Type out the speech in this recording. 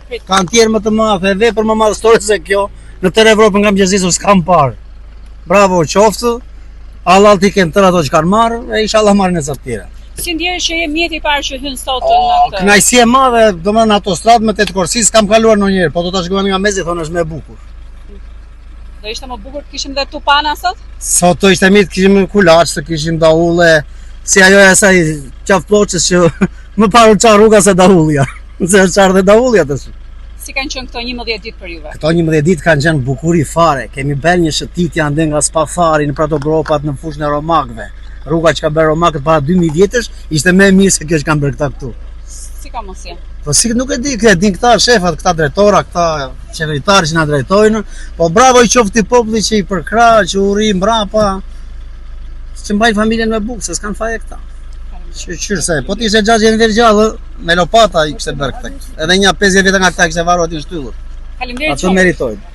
Kanë tjerë më të madhe, vepër më madhëstore se kjo, në tërë Evropën nga mëngjesisur s'kam parë. Bravo qoftë, Allah t'i kem tërë ato që kanë marrë, e inshallah marrin edhe të tjera. Si ndjehesh që je mjeti i parë që hyn sot në këtë? Kënaqësi e madhe, domethënë në autostradë me 8 korsi s'kam kaluar ndonjëherë, po do ta shkojmë nga mezi thonë është më e bukur. Do ishte më bukur të kishim dhe tupana sot? Sot do ishte mirë të kishim kulaç, të kishim daulle, si ajo e asaj qaf ploçës që më parë qa rruga se daullja. Se është ardhe daullja tash. Si kanë qenë këto 11 ditë për juve? Këto 11 ditë kanë qenë bukuri fare. Kemi bërë një shëtitje ande nga Spafari në prato gropat në fushën e Romakëve. Rruga që ka bërë Romakët para 2000 vjetësh ishte më e mirë se kjo që kanë bërë këta këtu. Si ka mos je? Po si nuk e di, din këta shefat, këta drejtora, këta qeveritarë që na drejtojnë, po bravo i qofti populli që i përkra, që u rri mbrapa, që mbajnë familjen me bukë, se s'kan faje këta. Qyrse, po t'ishte xhaxhi në Vergjallë, me lopata i kishte bërë këtë. Edhe një 50 vjet nga këta kishte varur aty në shtyllur. Faleminderit. Ato meritojnë.